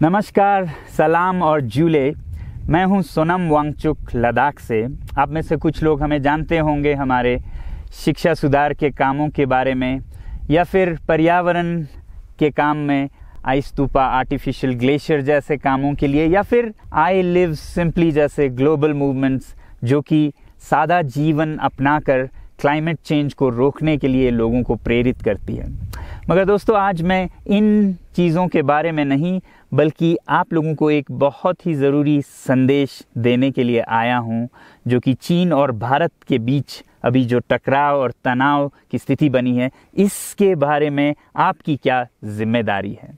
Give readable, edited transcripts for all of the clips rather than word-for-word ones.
नमस्कार, सलाम और जूले। मैं हूं सोनम वांगचुक, लद्दाख से। आप में से कुछ लोग हमें जानते होंगे हमारे शिक्षा सुधार के कामों के बारे में, या फिर पर्यावरण के काम में, आइस स्तूपा, आर्टिफिशियल ग्लेशियर जैसे कामों के लिए, या फिर आई लिव सिंपली जैसे ग्लोबल मूवमेंट्स जो कि सादा जीवन अपनाकर क्लाइमेट चेंज को रोकने के लिए लोगों को प्रेरित करती है। मगर दोस्तों, आज मैं इन चीज़ों के बारे में नहीं, बल्कि आप लोगों को एक बहुत ही ज़रूरी संदेश देने के लिए आया हूं, जो कि चीन और भारत के बीच अभी जो टकराव और तनाव की स्थिति बनी है, इसके बारे में आपकी क्या जिम्मेदारी है।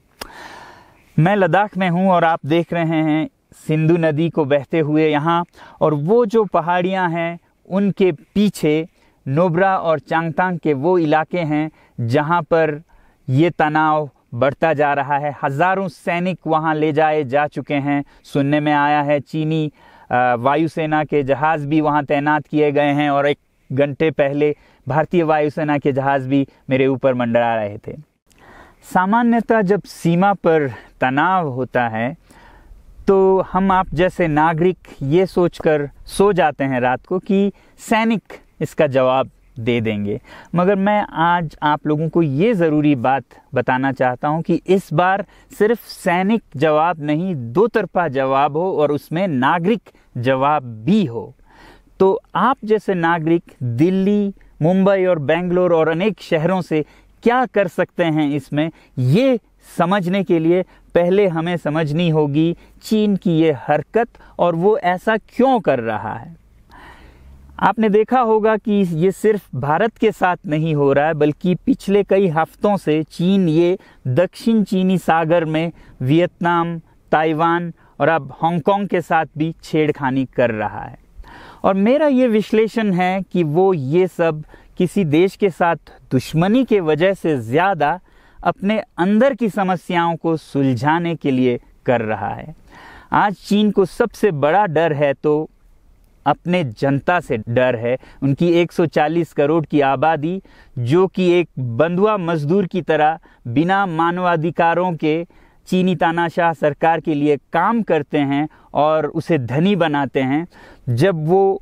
मैं लद्दाख में हूं और आप देख रहे हैं सिंधु नदी को बहते हुए यहाँ, और वो जो पहाड़ियाँ हैं उनके पीछे नुब्रा और चांगतांग के वो इलाके हैं जहाँ पर ये तनाव बढ़ता जा रहा है। हज़ारों सैनिक वहाँ ले जाए जा चुके हैं। सुनने में आया है चीनी वायुसेना के जहाज़ भी वहाँ तैनात किए गए हैं, और एक घंटे पहले भारतीय वायुसेना के जहाज़ भी मेरे ऊपर मंडरा रहे थे। सामान्यतः जब सीमा पर तनाव होता है तो हम आप जैसे नागरिक ये सोचकर सो जाते हैं रात को कि सैनिक इसका जवाब दे देंगे। मगर मैं आज आप लोगों को ये ज़रूरी बात बताना चाहता हूँ कि इस बार सिर्फ सैनिक जवाब नहीं, दो तरफा जवाब हो और उसमें नागरिक जवाब भी हो। तो आप जैसे नागरिक दिल्ली, मुंबई और बेंगलोर और अनेक शहरों से क्या कर सकते हैं इसमें, ये समझने के लिए पहले हमें समझनी होगी चीन की ये हरकत और वो ऐसा क्यों कर रहा है। आपने देखा होगा कि ये सिर्फ भारत के साथ नहीं हो रहा है, बल्कि पिछले कई हफ्तों से चीन ये दक्षिण चीनी सागर में वियतनाम, ताइवान और अब हांगकांग के साथ भी छेड़खानी कर रहा है। और मेरा ये विश्लेषण है कि वो ये सब किसी देश के साथ दुश्मनी के वजह से ज़्यादा अपने अंदर की समस्याओं को सुलझाने के लिए कर रहा है। आज चीन को सबसे बड़ा डर है तो अपने जनता से डर है। उनकी 140 करोड़ की आबादी, जो कि एक बंधुआ मजदूर की तरह बिना मानवाधिकारों के चीनी तानाशाह सरकार के लिए काम करते हैं और उसे धनी बनाते हैं। जब वो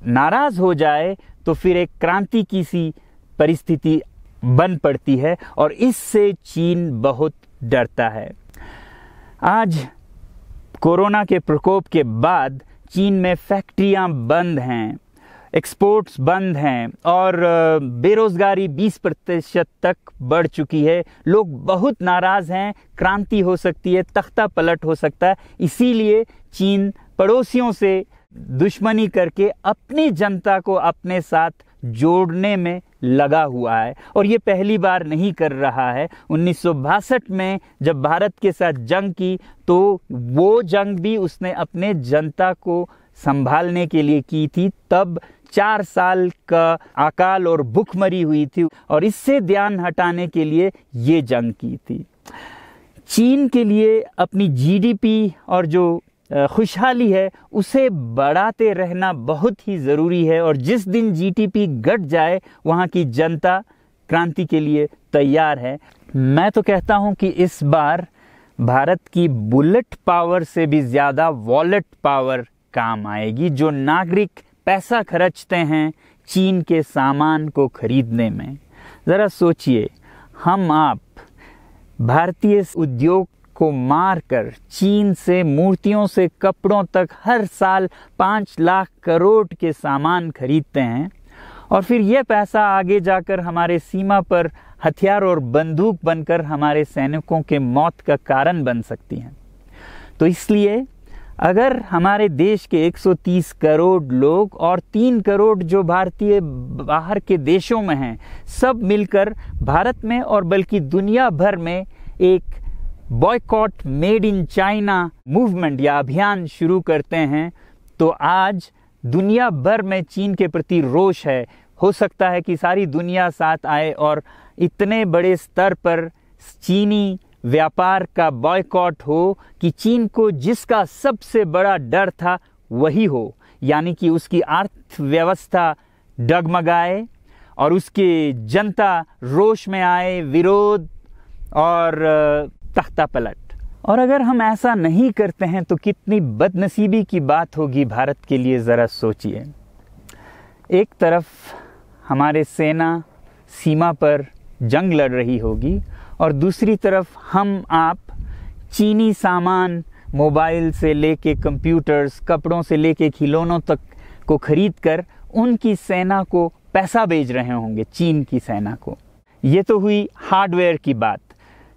नाराज़ हो जाए तो फिर एक क्रांति की सी परिस्थिति बन पड़ती है, और इससे चीन बहुत डरता है। आज कोरोना के प्रकोप के बाद चीन में फैक्ट्रियां बंद हैं, एक्सपोर्ट्स बंद हैं और बेरोजगारी 20% तक बढ़ चुकी है। लोग बहुत नाराज़ हैं, क्रांति हो सकती है, तख्ता पलट हो सकता है। इसीलिए चीन पड़ोसियों से दुश्मनी करके अपनी जनता को अपने साथ जोड़ने में लगा हुआ है, और ये पहली बार नहीं कर रहा है। 1962 में जब भारत के साथ जंग की तो वो जंग भी उसने अपने जनता को संभालने के लिए की थी। तब 4 साल का अकाल और भूखमरी हुई थी, और इससे ध्यान हटाने के लिए ये जंग की थी। चीन के लिए अपनी जीडीपी और जो खुशहाली है उसे बढ़ाते रहना बहुत ही ज़रूरी है, और जिस दिन जीडीपी घट जाए वहाँ की जनता क्रांति के लिए तैयार है। मैं तो कहता हूँ कि इस बार भारत की बुलेट पावर से भी ज़्यादा वॉलेट पावर काम आएगी। जो नागरिक पैसा खर्चते हैं चीन के सामान को खरीदने में, ज़रा सोचिए, हम आप भारतीय उद्योग को मारकर चीन से मूर्तियों से कपड़ों तक हर साल 5 लाख करोड़ के सामान खरीदते हैं, और फिर यह पैसा आगे जाकर हमारे सीमा पर हथियार और बंदूक बनकर हमारे सैनिकों के मौत का कारण बन सकती हैं। तो इसलिए अगर हमारे देश के 130 करोड़ लोग और 3 करोड़ जो भारतीय बाहर के देशों में हैं, सब मिलकर भारत में और बल्कि दुनिया भर में एक boycott made in China movement या अभियान शुरू करते हैं, तो आज दुनिया भर में चीन के प्रति रोष है। हो सकता है कि सारी दुनिया साथ आए और इतने बड़े स्तर पर चीनी व्यापार का बॉयकॉट हो कि चीन को जिसका सबसे बड़ा डर था वही हो, यानी कि उसकी अर्थव्यवस्था डगमगाए और उसकी जनता रोष में आए, विरोध और तख्ता पलट। और अगर हम ऐसा नहीं करते हैं तो कितनी बदनसीबी की बात होगी भारत के लिए, ज़रा सोचिए। एक तरफ हमारे सेना सीमा पर जंग लड़ रही होगी और दूसरी तरफ हम आप चीनी सामान, मोबाइल से लेके कंप्यूटर्स, कपड़ों से लेके खिलौनों तक को खरीद कर उनकी सेना को पैसा भेज रहे होंगे, चीन की सेना को। ये तो हुई हार्डवेयर की बात।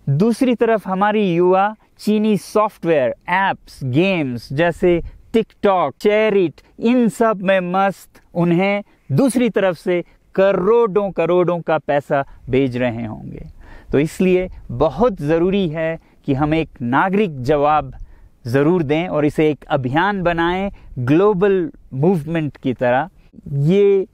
दूसरी तरफ हमारी युवा चीनी सॉफ्टवेयर, एप्स, गेम्स जैसे टिकटॉक, शेयरिट, इन सब में मस्त, उन्हें दूसरी तरफ से करोड़ों करोड़ों का पैसा भेज रहे होंगे। तो इसलिए बहुत ज़रूरी है कि हम एक नागरिक जवाब ज़रूर दें और इसे एक अभियान बनाएं, ग्लोबल मूवमेंट की तरह। ये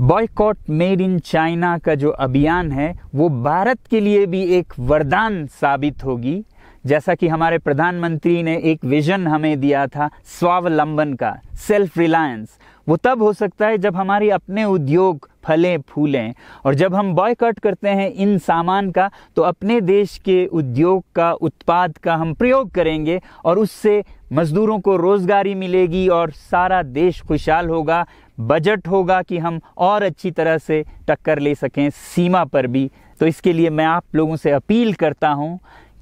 बॉयकॉट मेड इन चाइना का जो अभियान है वो भारत के लिए भी एक वरदान साबित होगी। जैसा कि हमारे प्रधानमंत्री ने एक विजन हमें दिया था स्वावलंबन का, सेल्फ रिलायंस, वो तब हो सकता है जब हमारे अपने उद्योग फलें फूलें। और जब हम बॉयकॉट करते हैं इन सामान का तो अपने देश के उद्योग का, उत्पाद का हम प्रयोग करेंगे और उससे मजदूरों को रोजगारी मिलेगी और सारा देश खुशहाल होगा। बजट होगा कि हम और अच्छी तरह से टक्कर ले सकें सीमा पर भी। तो इसके लिए मैं आप लोगों से अपील करता हूं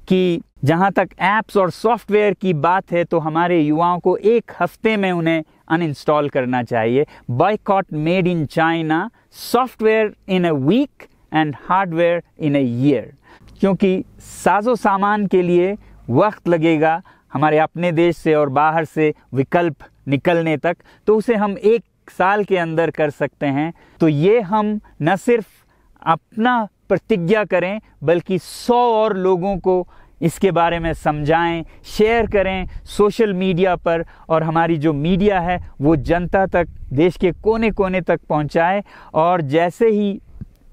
कि जहां तक ऐप्स और सॉफ्टवेयर की बात है तो हमारे युवाओं को एक हफ्ते में उन्हें अनइंस्टॉल करना चाहिए। Boycott made in China, software in a week and hardware in a year. क्योंकि साजो सामान के लिए वक्त लगेगा हमारे अपने देश से और बाहर से विकल्प निकलने तक, तो उसे हम 1 साल के अंदर कर सकते हैं। तो ये हम न सिर्फ अपना प्रतिज्ञा करें बल्कि 100 और लोगों को इसके बारे में समझाएं, शेयर करें सोशल मीडिया पर, और हमारी जो मीडिया है वो जनता तक, देश के कोने कोने तक पहुंचाए। और जैसे ही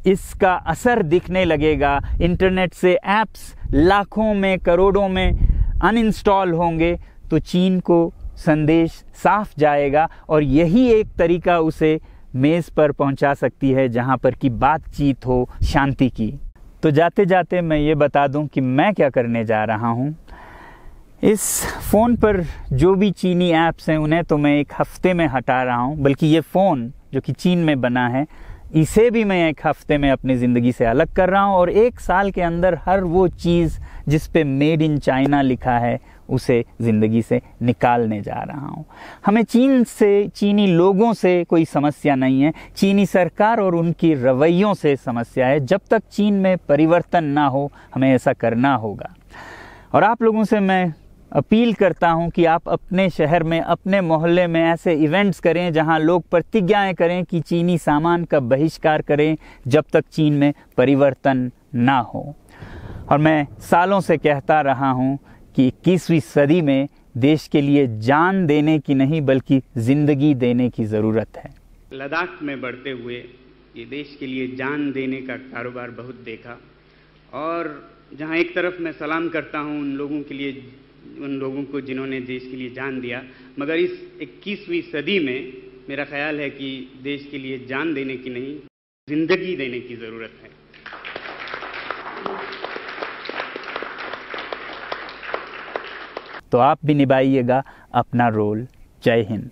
इसका असर दिखने लगेगा, इंटरनेट से ऐप्स लाखों में, करोड़ों में अनइंस्टॉल होंगे, तो चीन को संदेश साफ जाएगा और यही एक तरीका उसे मेज़ पर पहुंचा सकती है जहां पर कि बातचीत हो शांति की। तो जाते जाते मैं ये बता दूं कि मैं क्या करने जा रहा हूं। इस फ़ोन पर जो भी चीनी ऐप्स हैं उन्हें तो मैं 1 हफ्ते में हटा रहा हूं, बल्कि ये फ़ोन जो कि चीन में बना है इसे भी मैं 1 हफ्ते में अपनी ज़िंदगी से अलग कर रहा हूं और 1 साल के अंदर हर वो चीज़ जिस पे मेड इन चाइना लिखा है उसे ज़िंदगी से निकालने जा रहा हूं। हमें चीन से, चीनी लोगों से कोई समस्या नहीं है, चीनी सरकार और उनकी रवैयों से समस्या है। जब तक चीन में परिवर्तन ना हो हमें ऐसा करना होगा। और आप लोगों से मैं अपील करता हूं कि आप अपने शहर में, अपने मोहल्ले में ऐसे इवेंट्स करें जहां लोग प्रतिज्ञाएं करें कि चीनी सामान का बहिष्कार करें जब तक चीन में परिवर्तन ना हो। और मैं सालों से कहता रहा हूं कि 21वीं सदी में देश के लिए जान देने की नहीं बल्कि ज़िंदगी देने की ज़रूरत है। लद्दाख में बढ़ते हुए ये देश के लिए जान देने का कारोबार बहुत देखा, और जहां एक तरफ मैं सलाम करता हूं उन लोगों के लिए, उन लोगों को जिन्होंने देश के लिए जान दिया, मगर इस 21वीं सदी में मेरा ख्याल है कि देश के लिए जान देने की नहीं, ज़िंदगी देने की ज़रूरत है। तो आप भी निभाइएगा अपना रोल। जय हिंद।